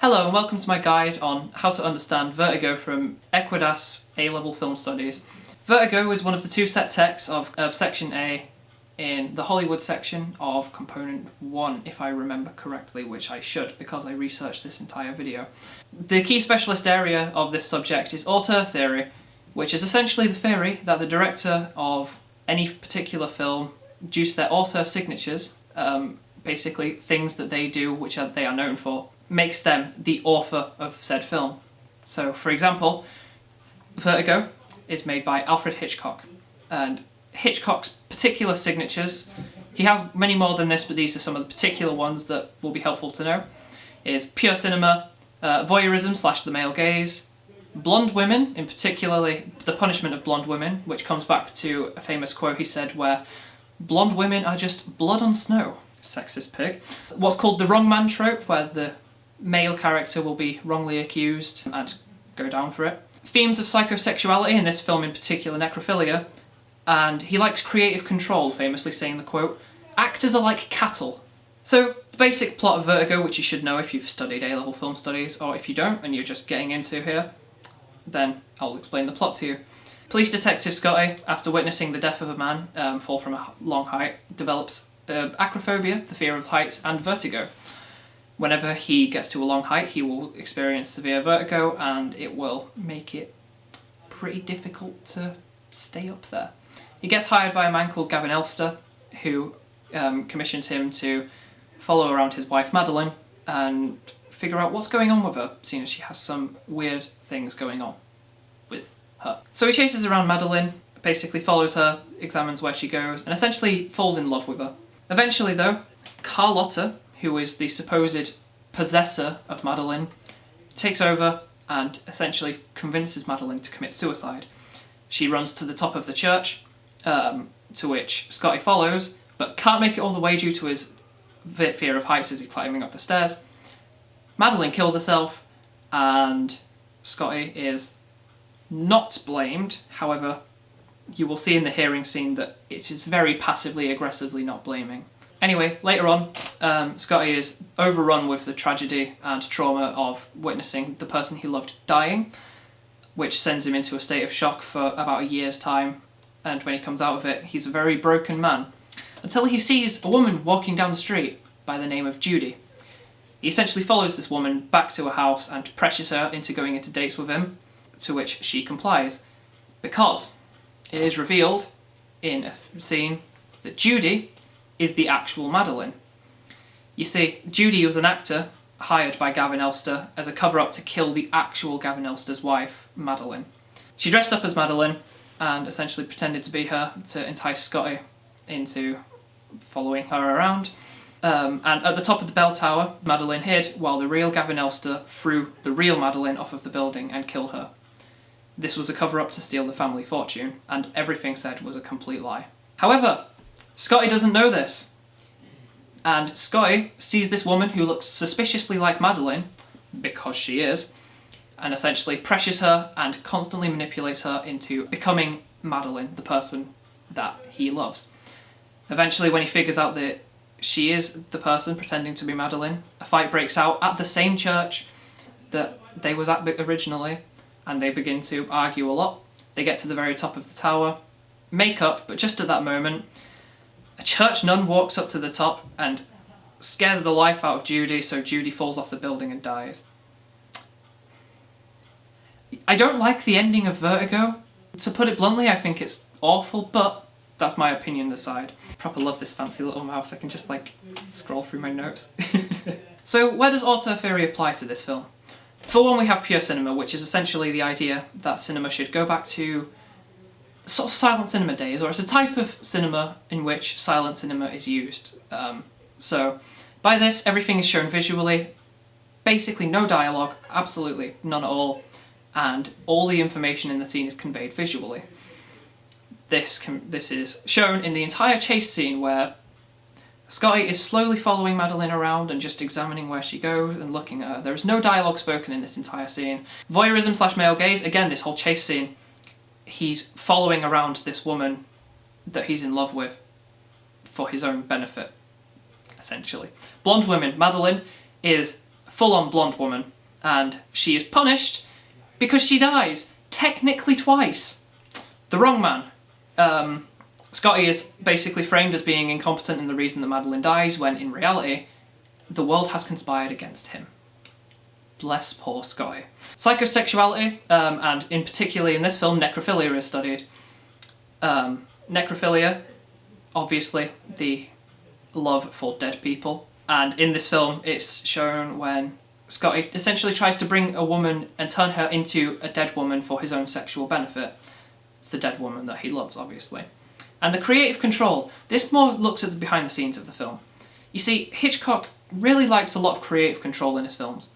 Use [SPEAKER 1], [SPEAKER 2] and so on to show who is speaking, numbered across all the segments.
[SPEAKER 1] Hello and welcome to my guide on how to understand Vertigo from Equdas A-Level Film Studies. Vertigo is one of the two set texts of Section A in the Hollywood section of Component 1, if I remember correctly, which I should because I researched this entire video. The key specialist area of this subject is auteur theory, which is essentially the theory that the director of any particular film, due to their auteur signatures, basically things that they do which they are known for, makes them the author of said film. So, for example, Vertigo is made by Alfred Hitchcock, and Hitchcock's particular signatures, he has many more than this, but these are some of the particular ones that will be helpful to know, is pure cinema, voyeurism / the male gaze, blonde women, in particularly the punishment of blonde women, which comes back to a famous quote he said where blonde women are just blood on snow. Sexist pig. What's called the wrong man trope, where the male character will be wrongly accused and go down for it. Themes of psychosexuality, in this film in particular necrophilia, and he likes creative control, famously saying the quote, "Actors are like cattle." So, the basic plot of Vertigo, which you should know if you've studied A-level film studies, or if you don't and you're just getting into here, then I'll explain the plot to you. Police detective Scotty, after witnessing the death of a man fall from a long height, develops acrophobia, the fear of heights, and vertigo. Whenever he gets to a long height, he will experience severe vertigo, and it will make it pretty difficult to stay up there. He gets hired by a man called Gavin Elster, who commissions him to follow around his wife Madeline and figure out what's going on with her, seeing as she has some weird things going on with her. So he chases around Madeline, basically follows her, examines where she goes, and essentially falls in love with her. Eventually, though, Carlotta, who is the supposed possessor of Madeline, takes over and essentially convinces Madeline to commit suicide. She runs to the top of the church, to which Scotty follows, but can't make it all the way due to his fear of heights as he's climbing up the stairs. Madeline kills herself, and Scotty is not blamed. However, you will see in the hearing scene that it is very passively aggressively not blaming. Anyway, later on, Scotty is overrun with the tragedy and trauma of witnessing the person he loved dying, which sends him into a state of shock for about a year's time, and when he comes out of it, he's a very broken man, until he sees a woman walking down the street by the name of Judy. He essentially follows this woman back to a house and pressures her into going into dates with him, to which she complies, because it is revealed in a scene that Judy is the actual Madeline. You see, Judy was an actor hired by Gavin Elster as a cover-up to kill the actual Gavin Elster's wife, Madeline. She dressed up as Madeline and essentially pretended to be her to entice Scotty into following her around. And at the top of the bell tower, Madeline hid while the real Gavin Elster threw the real Madeline off of the building and killed her. This was a cover-up to steal the family fortune, and everything said was a complete lie. However, Scotty doesn't know this, and Scotty sees this woman who looks suspiciously like Madeline, because she is, and essentially pressures her and constantly manipulates her into becoming Madeline, the person that he loves. Eventually, when he figures out that she is the person pretending to be Madeline, a fight breaks out at the same church that they was at originally, and they begin to argue a lot. They get to the very top of the tower, make up, but just at that moment, a church nun walks up to the top and scares the life out of Judy, so Judy falls off the building and dies. I don't like the ending of Vertigo. To put it bluntly, I think it's awful, but that's my opinion aside. I proper love this fancy little mouse. I can just scroll through my notes. So where does auteur theory apply to this film? For one, we have pure cinema, which is essentially the idea that cinema should go back to sort of silent cinema days, or it's a type of cinema in which silent cinema is used. So by this, everything is shown visually, basically no dialogue, absolutely none at all, and all the information in the scene is conveyed visually. This is shown in the entire chase scene where Scotty is slowly following Madeline around and just examining where she goes and looking at her. There is no dialogue spoken in this entire scene. Voyeurism / male gaze, again, this whole chase scene, he's following around this woman that he's in love with for his own benefit, essentially. Blonde women, Madeline is full-on blonde woman, and she is punished because she dies, technically twice. The wrong man. Scotty is basically framed as being incompetent and the reason that Madeline dies, when in reality, the world has conspired against him. Bless poor Scotty. Psychosexuality, and in particularly in this film, necrophilia is studied. Necrophilia, obviously, the love for dead people. And in this film, it's shown when Scotty essentially tries to bring a woman and turn her into a dead woman for his own sexual benefit. It's the dead woman that he loves, obviously. And the creative control. This more looks at the behind the scenes of the film. You see, Hitchcock really likes a lot of creative control in his films.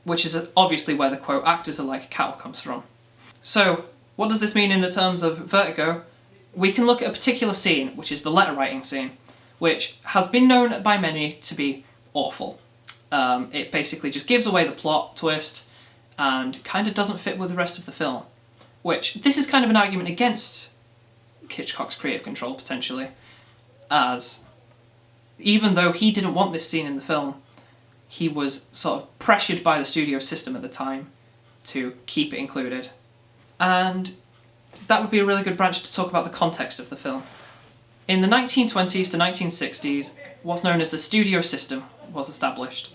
[SPEAKER 1] Which is obviously where the quote, "actors are like cattle," comes from. So, what does this mean in the terms of Vertigo? We can look at a particular scene, which is the letter writing scene, which has been known by many to be awful. It basically just gives away the plot twist and kind of doesn't fit with the rest of the film. Which, this is kind of an argument against Hitchcock's creative control, potentially, as even though he didn't want this scene in the film, he was sort of pressured by the studio system at the time to keep it included. And that would be a really good branch to talk about the context of the film. In the 1920s to 1960s, what's known as the studio system was established.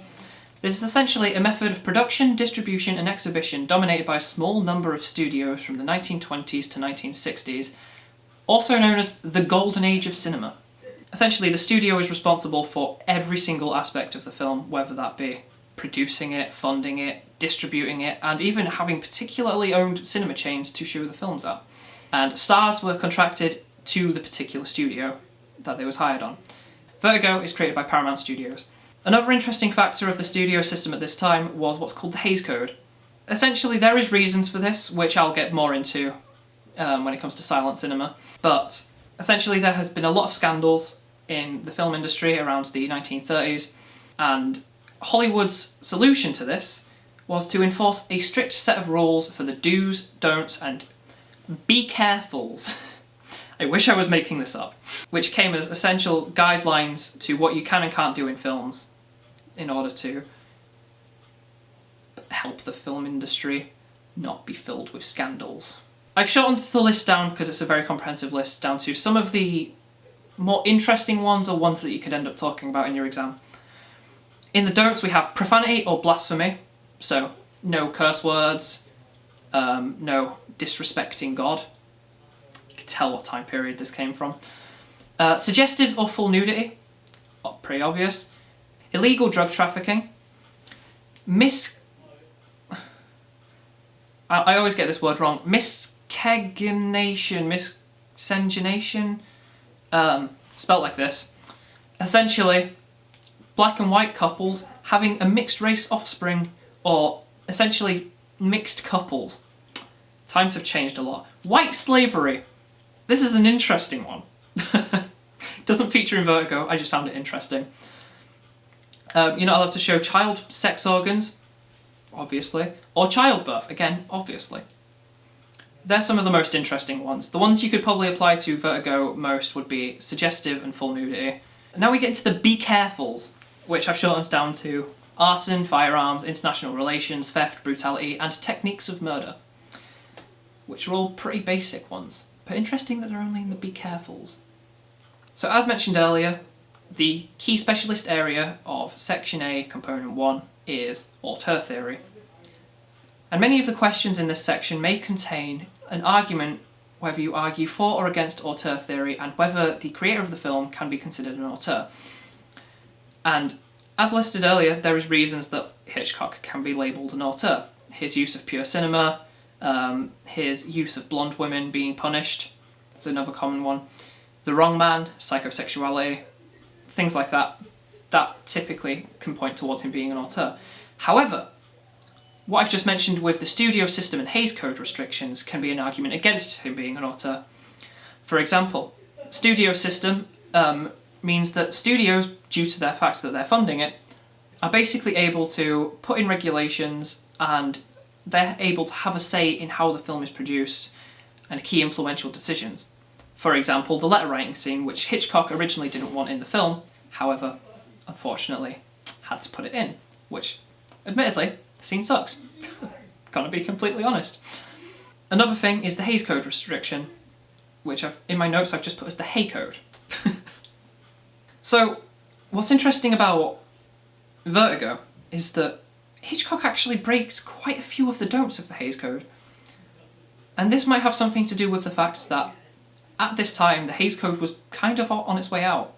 [SPEAKER 1] This is essentially a method of production, distribution and exhibition dominated by a small number of studios from the 1920s to 1960s, also known as the Golden Age of cinema. Essentially, the studio is responsible for every single aspect of the film, whether that be producing it, funding it, distributing it, and even having particularly owned cinema chains to show the films at. And stars were contracted to the particular studio that they was hired on. Vertigo is created by Paramount Studios. Another interesting factor of the studio system at this time was what's called the Hays Code. Essentially, there is reasons for this, which I'll get more into when it comes to silent cinema, but essentially there has been a lot of scandals in the film industry around the 1930s, and Hollywood's solution to this was to enforce a strict set of rules for the do's, don'ts, and be carefuls. I wish I was making this up. Which came as essential guidelines to what you can and can't do in films in order to help the film industry not be filled with scandals. I've shortened the list down because it's a very comprehensive list, down to some of the more interesting ones or ones that you could end up talking about in your exam. In the don'ts we have profanity or blasphemy, so no curse words, no disrespecting God. You can tell what time period this came from. Suggestive or full nudity, pretty obvious. Illegal drug trafficking. I always get this word wrong. Miscegenation, spelt like this. Essentially, black and white couples having a mixed race offspring, or essentially mixed couples. Times have changed a lot. White slavery. This is an interesting one. Doesn't feature in Vertigo, I just found it interesting. You're not allowed to show child sex organs, obviously, or childbirth, again, obviously. They're some of the most interesting ones. The ones you could probably apply to Vertigo most would be suggestive and full nudity. Now we get into the be carefuls, which I've shortened down to arson, firearms, international relations, theft, brutality, and techniques of murder, which are all pretty basic ones, but interesting that they're only in the be carefuls. So as mentioned earlier, the key specialist area of Section A, Component 1 is auteur theory. And many of the questions in this section may contain an argument whether you argue for or against auteur theory and whether the creator of the film can be considered an auteur. And as listed earlier, there is reasons that Hitchcock can be labelled an auteur. His use of pure cinema, his use of blonde women being punished, that's another common one. The wrong man, psychosexuality, things like that, that typically can point towards him being an auteur. However, what I've just mentioned with the studio system and Hays Code restrictions can be an argument against him being an auteur. For example, studio system means that studios, due to the fact that they're funding it, are basically able to put in regulations and they're able to have a say in how the film is produced and key influential decisions. For example, the letter writing scene, which Hitchcock originally didn't want in the film, however, unfortunately, had to put it in, which, admittedly, the scene sucks. Gotta be completely honest. Another thing is the Hays Code restriction, which in my notes I've just put as the Hay Code. So, what's interesting about Vertigo is that Hitchcock actually breaks quite a few of the don'ts of the Hays Code. And this might have something to do with the fact that at this time the Hays Code was kind of on its way out.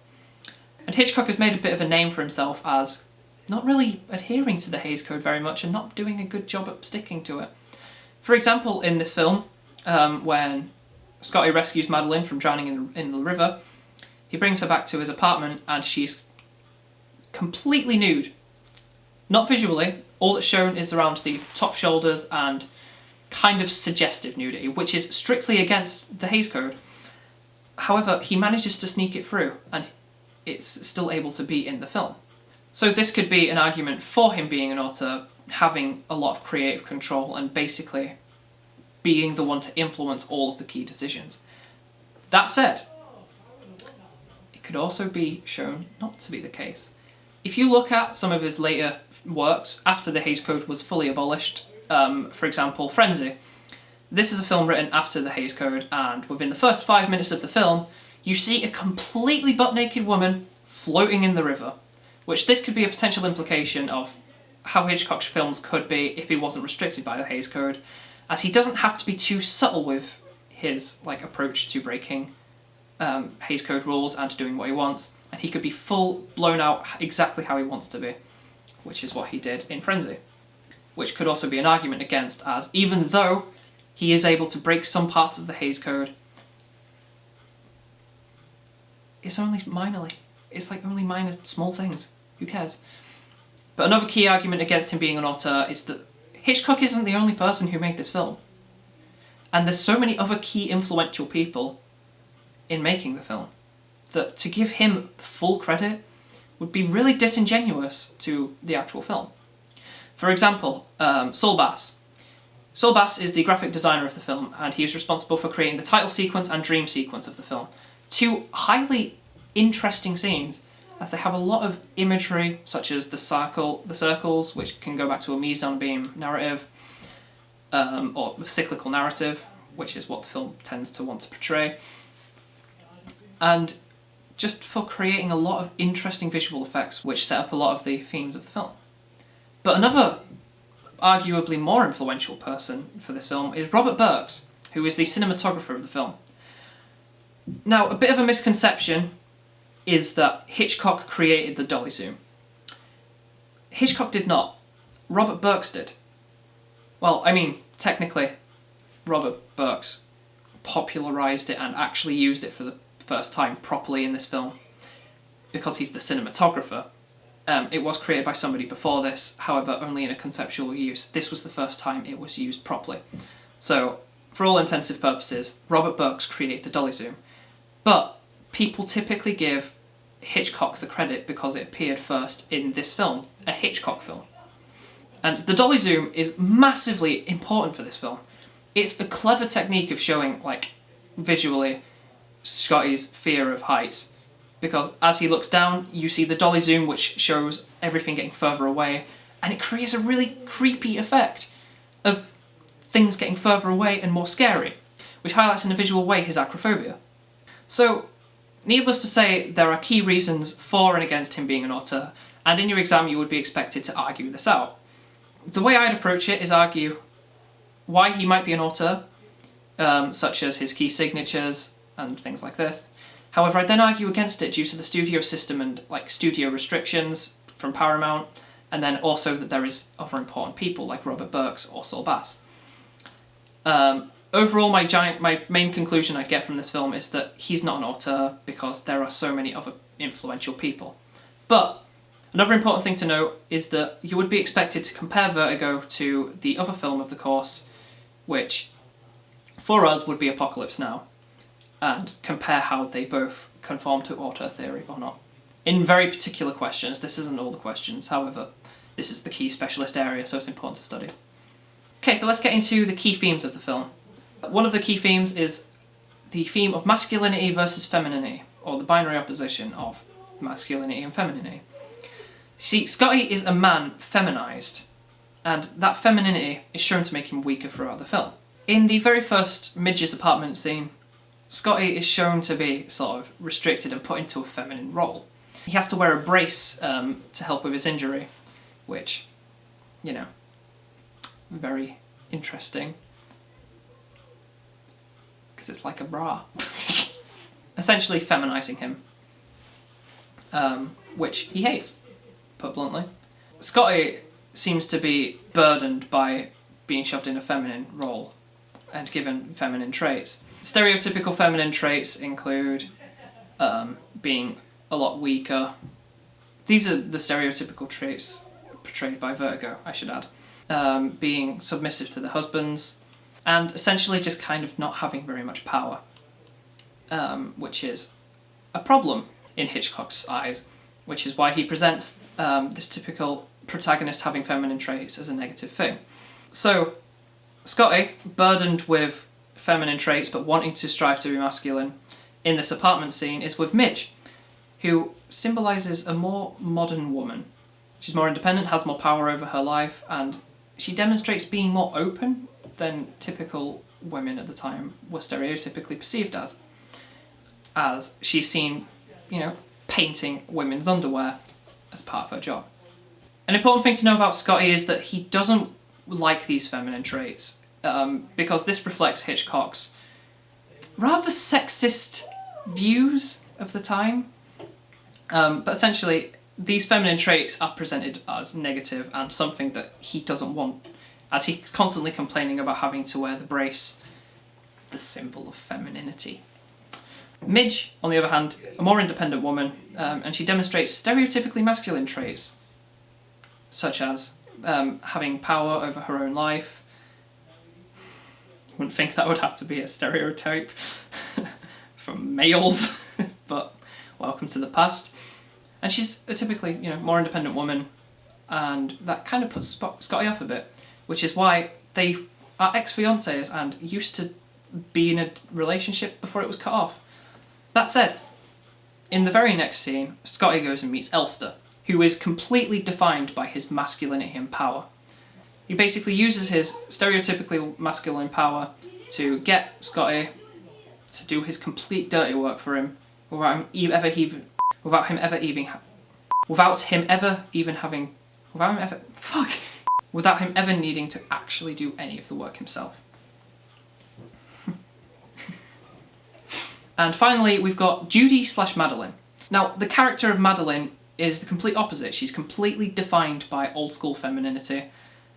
[SPEAKER 1] And Hitchcock has made a bit of a name for himself as not really adhering to the Hays Code very much and not doing a good job at sticking to it. For example, in this film, when Scotty rescues Madeline from drowning in the river, he brings her back to his apartment and she's completely nude. Not visually, all that's shown is around the top shoulders and kind of suggestive nudity, which is strictly against the Hays Code. However, he manages to sneak it through and it's still able to be in the film. So this could be an argument for him being an auteur, having a lot of creative control and basically being the one to influence all of the key decisions. That said, it could also be shown not to be the case. If you look at some of his later works after the Hays Code was fully abolished, for example, Frenzy. This is a film written after the Hays Code, and within the first 5 minutes of the film, you see a completely butt-naked woman floating in the river, which this could be a potential implication of how Hitchcock's films could be if he wasn't restricted by the Hays Code, as he doesn't have to be too subtle with his approach to breaking Hays Code rules and doing what he wants, and he could be full blown out exactly how he wants to be, which is what he did in Frenzy. Which could also be an argument against, as even though he is able to break some parts of the Hays Code, it's only minorly. It's only minor, small things. Who cares? But another key argument against him being an auteur is that Hitchcock isn't the only person who made this film. And there's so many other key influential people in making the film that to give him full credit would be really disingenuous to the actual film. For example, Saul Bass. Saul Bass is the graphic designer of the film, and he is responsible for creating the title sequence and dream sequence of the film. Two highly interesting scenes, as they have a lot of imagery, such as the circles, which can go back to a mise-en-beam narrative, or cyclical narrative, which is what the film tends to want to portray, and just for creating a lot of interesting visual effects, which set up a lot of the themes of the film. But another arguably more influential person for this film is Robert Burks, who is the cinematographer of the film. Now, a bit of a misconception is that Hitchcock created the dolly zoom. Hitchcock did not. Robert Burks did. Well, I mean, technically, Robert Burks popularised it and actually used it for the first time properly in this film because he's the cinematographer. It was created by somebody before this, however, only in a conceptual use. This was the first time it was used properly. So, for all intensive purposes, Robert Burks created the dolly zoom. But people typically give Hitchcock the credit because it appeared first in this film, a Hitchcock film. And the dolly zoom is massively important for this film. It's a clever technique of showing, visually, Scotty's fear of heights. Because as he looks down, you see the dolly zoom, which shows everything getting further away, and it creates a really creepy effect of things getting further away and more scary, which highlights in a visual way his acrophobia. So, needless to say, there are key reasons for and against him being an auteur, and in your exam you would be expected to argue this out. The way I'd approach it is argue why he might be an auteur, such as his key signatures and things like this. However, I'd then argue against it due to the studio system and studio restrictions from Paramount, and then also that there is other important people like Robert Burks or Saul Bass. Overall, my main conclusion I get from this film is that he's not an auteur because there are so many other influential people. But another important thing to note is that you would be expected to compare Vertigo to the other film of the course, which for us would be Apocalypse Now, and compare how they both conform to auteur theory or not. In very particular questions, this isn't all the questions, however, this is the key specialist area, so it's important to study. Okay, so let's get into the key themes of the film. One of the key themes is the theme of masculinity versus femininity, or the binary opposition of masculinity and femininity. See, Scotty is a man feminised, and that femininity is shown to make him weaker throughout the film. In the very first Midge's apartment scene, Scotty is shown to be sort of restricted and put into a feminine role. He has to wear a brace to help with his injury, which, you know, very interesting. Because it's like a bra. Essentially feminising him, which he hates, put bluntly. Scotty seems to be burdened by being shoved in a feminine role and given feminine traits. Stereotypical feminine traits include being a lot weaker. These are the stereotypical traits portrayed by Vertigo, I should add. Being submissive to the husbands, and essentially just kind of not having very much power, which is a problem in Hitchcock's eyes, which is why he presents this typical protagonist having feminine traits as a negative thing. So, Scotty, burdened with feminine traits but wanting to strive to be masculine in this apartment scene, is with Midge, who symbolises a more modern woman. She's more independent, has more power over her life, and she demonstrates being more open than typical women at the time were stereotypically perceived as she's seen, you know, painting women's underwear as part of her job. An important thing to know about Scotty is that he doesn't like these feminine traits, because this reflects Hitchcock's rather sexist views of the time. But essentially, these feminine traits are presented as negative and something that he doesn't want, as he's constantly complaining about having to wear the brace, the symbol of femininity. Midge, on the other hand, a more independent woman, and she demonstrates stereotypically masculine traits, such as having power over her own life. You wouldn't think that would have to be a stereotype for males, but welcome to the past. And she's a typically, you know, more independent woman, and that kind of puts Scotty off a bit, which is why they are ex-fiancés and used to be in a relationship before it was cut off. That said, in the very next scene, Scotty goes and meets Elster, who is completely defined by his masculinity and power. He basically uses his stereotypically masculine power to get Scotty to do his complete dirty work for him without him ever needing to actually do any of the work himself. And finally, we've got Judy/Madeline. Now, the character of Madeline is the complete opposite. She's completely defined by old school femininity,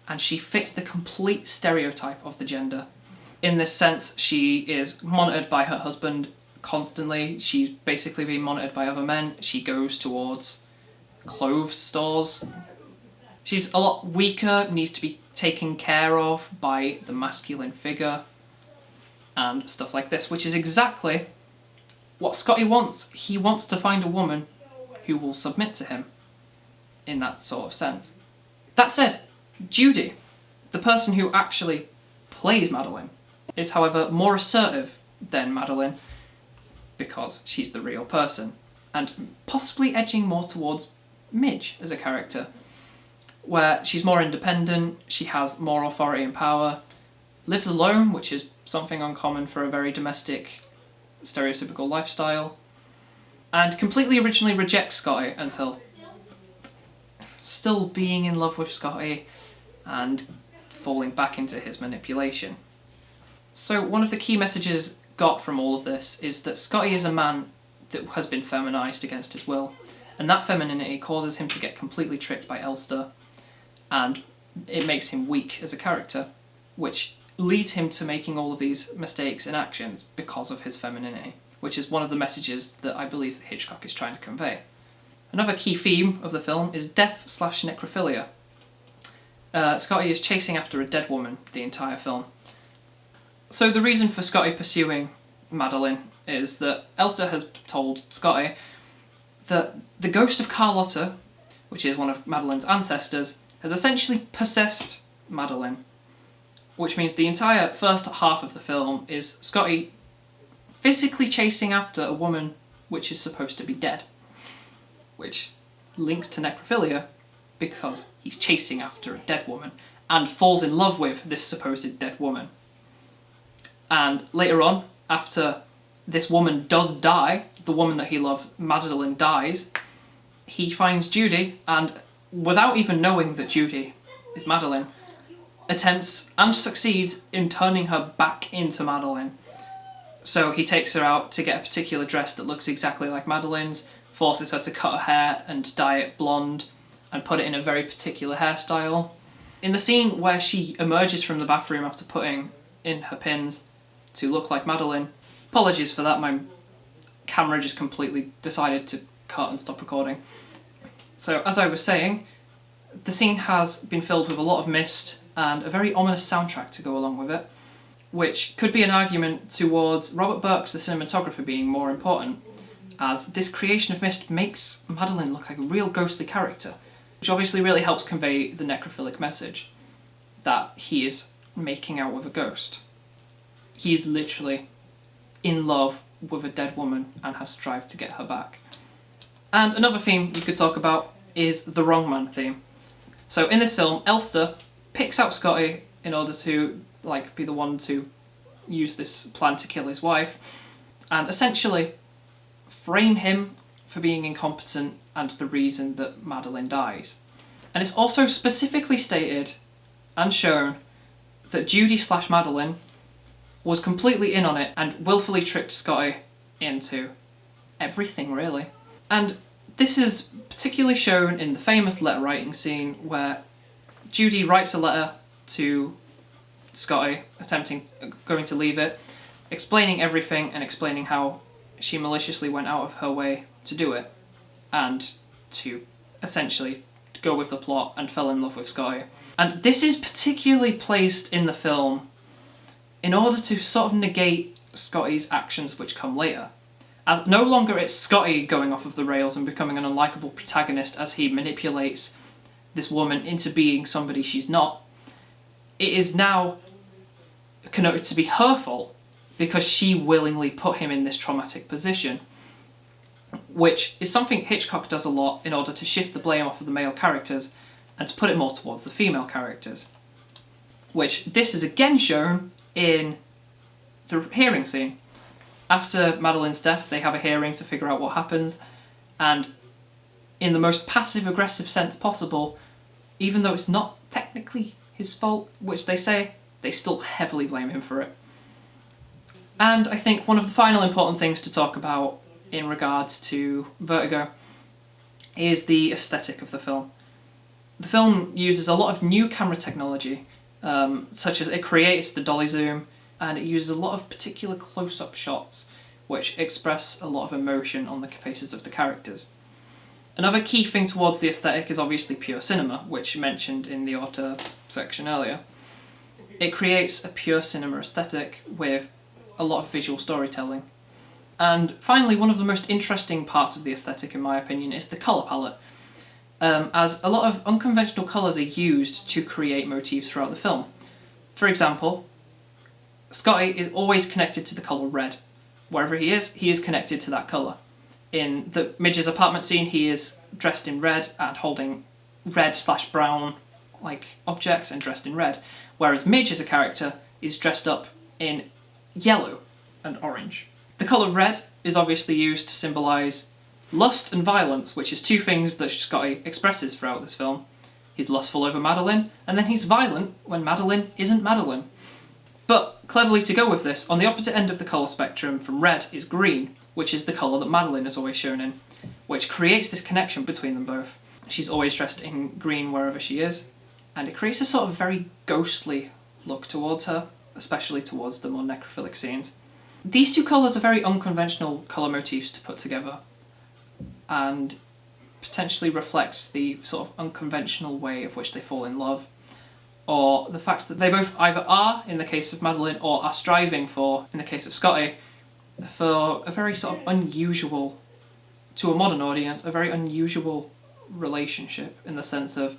[SPEAKER 1] and she fits the complete stereotype of the gender. In this sense, she is monitored by her husband constantly. She's basically being monitored by other men. She goes towards clothes stores. She's a lot weaker, needs to be taken care of by the masculine figure, and stuff like this, which is exactly what Scotty wants. He wants to find a woman who will submit to him in that sort of sense. That said, Judy, the person who actually plays Madeline, is however more assertive than Madeline because she's the real person, and possibly edging more towards Midge as a character, where she's more independent, she has more authority and power, lives alone, which is something uncommon for a very domestic, stereotypical lifestyle, and completely originally rejects Scotty until still being in love with Scotty and falling back into his manipulation. So one of the key messages got from all of this is that Scotty is a man that has been feminised against his will, and that femininity causes him to get completely tricked by Elster, and it makes him weak as a character, which leads him to making all of these mistakes and actions because of his femininity, which is one of the messages that I believe that Hitchcock is trying to convey. Another key theme of the film is death/necrophilia. Scotty is chasing after a dead woman the entire film. So the reason for Scotty pursuing Madeline is that Elster has told Scotty that the ghost of Carlotta, which is one of Madeline's ancestors, has essentially possessed Madeline, which means the entire first half of the film is Scotty physically chasing after a woman which is supposed to be dead, which links to necrophilia because he's chasing after a dead woman and falls in love with this supposed dead woman. And later on, after this woman does die, the woman that he loves, Madeline, dies, he finds Judy, and without even knowing that Judy is Madeline, attempts and succeeds in turning her back into Madeline. So he takes her out to get a particular dress that looks exactly like Madeline's, forces her to cut her hair and dye it blonde, and put it in a very particular hairstyle. In the scene where she emerges from the bathroom after putting in her pins to look like Madeline, apologies for that, my camera just completely decided to cut and stop recording. So as I was saying, the scene has been filled with a lot of mist and a very ominous soundtrack to go along with it, which could be an argument towards Robert Burke's the cinematographer being more important, as this creation of mist makes Madeline look like a real ghostly character, which obviously really helps convey the necrophilic message that he is making out with a ghost. He is literally in love with a dead woman and has strived to get her back. And another theme we could talk about is the wrong man theme. So in this film, Elster picks out Scotty in order to be the one to use this plan to kill his wife, and essentially frame him for being incompetent and the reason that Madeline dies. And it's also specifically stated and shown that Judy/Madeline was completely in on it and willfully tricked Scotty into everything, really. And this is particularly shown in the famous letter writing scene where Judy writes a letter to Scotty, going to leave it, explaining everything and explaining how she maliciously went out of her way to do it and to essentially go with the plot and fell in love with Scotty. And this is particularly placed in the film in order to sort of negate Scotty's actions which come later. As no longer it's Scotty going off of the rails and becoming an unlikable protagonist as he manipulates this woman into being somebody she's not. It is now connoted to be her fault because she willingly put him in this traumatic position, which is something Hitchcock does a lot in order to shift the blame off of the male characters and to put it more towards the female characters. Which this is again shown in the hearing scene. After Madeline's death, they have a hearing to figure out what happens, and in the most passive-aggressive sense possible, even though it's not technically his fault, which they say, they still heavily blame him for it. And I think one of the final important things to talk about in regards to Vertigo is the aesthetic of the film. The film uses a lot of new camera technology, such as it creates the dolly zoom, and it uses a lot of particular close-up shots which express a lot of emotion on the faces of the characters. Another key thing towards the aesthetic is obviously pure cinema, which you mentioned in the auteur section earlier. It creates a pure cinema aesthetic with a lot of visual storytelling. And finally, one of the most interesting parts of the aesthetic, in my opinion, is the colour palette, as a lot of unconventional colours are used to create motifs throughout the film. For example, Scotty is always connected to the colour red. Wherever he is connected to that colour. In the Midge's apartment scene, he is dressed in red and holding red/brown objects and dressed in red, whereas Midge as a character is dressed up in yellow and orange. The colour red is obviously used to symbolise lust and violence, which is two things that Scotty expresses throughout this film. He's lustful over Madeline, and then he's violent when Madeline isn't Madeline. But, cleverly to go with this, on the opposite end of the colour spectrum from red is green, which is the colour that Madeline is always shown in, which creates this connection between them both. She's always dressed in green wherever she is, and it creates a sort of very ghostly look towards her, especially towards the more necrophilic scenes. These two colours are very unconventional colour motifs to put together, and potentially reflects the sort of unconventional way of which they fall in love, or the fact that they both either are, in the case of Madeline, or are striving for, in the case of Scotty, for a very sort of unusual, to a modern audience, a very unusual relationship in the sense of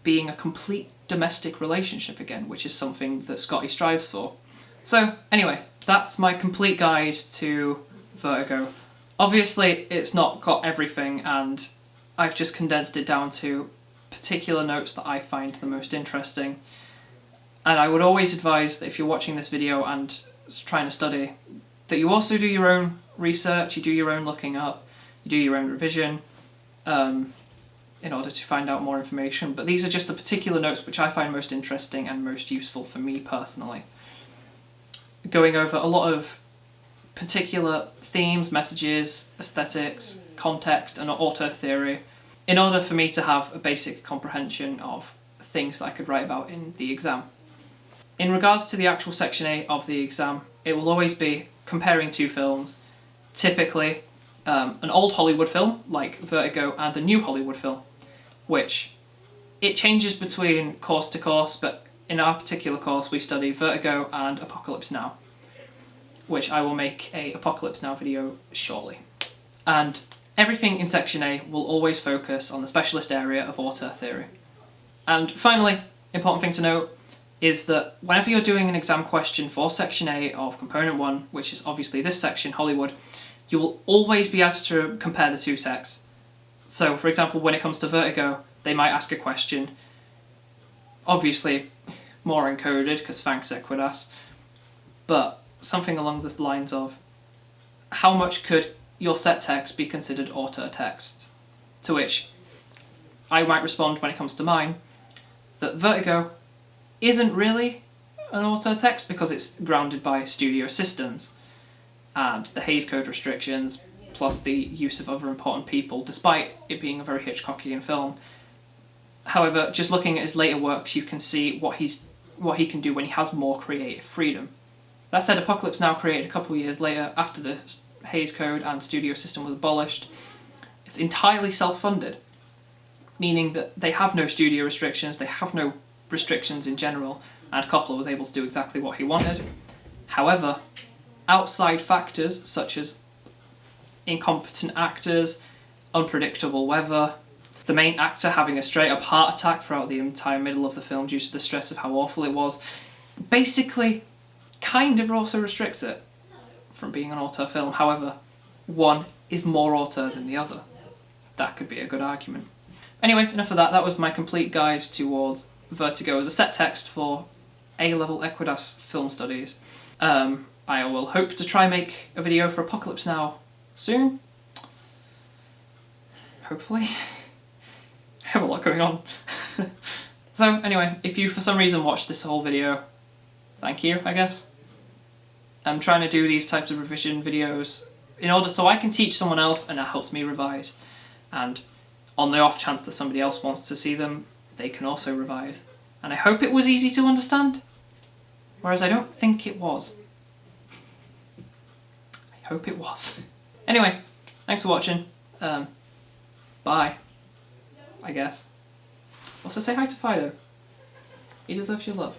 [SPEAKER 1] being a complete domestic relationship again, which is something that Scotty strives for. So, anyway, that's my complete guide to Vertigo. Obviously, it's not got everything, and I've just condensed it down to particular notes that I find the most interesting. And I would always advise that if you're watching this video and trying to study, that you also do your own research, you do your own looking up, you do your own revision, in order to find out more information. But these are just the particular notes which I find most interesting and most useful for me personally. Going over a lot of particular themes, messages, aesthetics, context, and auteur theory, in order for me to have a basic comprehension of things that I could write about in the exam. In regards to the actual Section A of the exam, it will always be comparing two films, typically an old Hollywood film, like Vertigo, and a new Hollywood film, which it changes between course to course, but in our particular course we study Vertigo and Apocalypse Now, which I will make a Apocalypse Now video shortly. And everything in Section A will always focus on the specialist area of auteur theory. And finally, important thing to note is that whenever you're doing an exam question for Section A of Component 1, which is obviously this section, Hollywood, you will always be asked to compare the two texts. So, for example, when it comes to Vertigo, they might ask a question, obviously more encoded, because thanks Equdas, but something along the lines of, how much could your set text be considered auteur text? To which I might respond, when it comes to mine, that Vertigo isn't really an auteur text because it's grounded by studio systems and the Hays Code restrictions, plus the use of other important people, despite it being a very Hitchcockian film. However, just looking at his later works, you can see what he can do when he has more creative freedom. That said, Apocalypse Now, created a couple of years later, after the Hays Code and studio system was abolished, it's entirely self-funded, meaning that they have no studio restrictions, they have no restrictions in general, and Coppola was able to do exactly what he wanted. However, outside factors such as incompetent actors, unpredictable weather, the main actor having a straight-up heart attack throughout the entire middle of the film due to the stress of how awful it was, basically kind of also restricts it from being an auteur film. However, one is more auteur than the other. That could be a good argument. Anyway, enough of that. That was my complete guide towards Vertigo as a set text for A-level Equdas film studies. I will hope to try and make a video for Apocalypse Now soon. Hopefully. I have a lot going on. So anyway, if you for some reason watched this whole video, thank you, I guess. I'm trying to do these types of revision videos in order so I can teach someone else and that helps me revise. And on the off chance that somebody else wants to see them, they can also revise. And I hope it was easy to understand. Whereas I don't think it was. I hope it was. Anyway, thanks for watching. Bye. I guess. Also say hi to Fido. He deserves your love.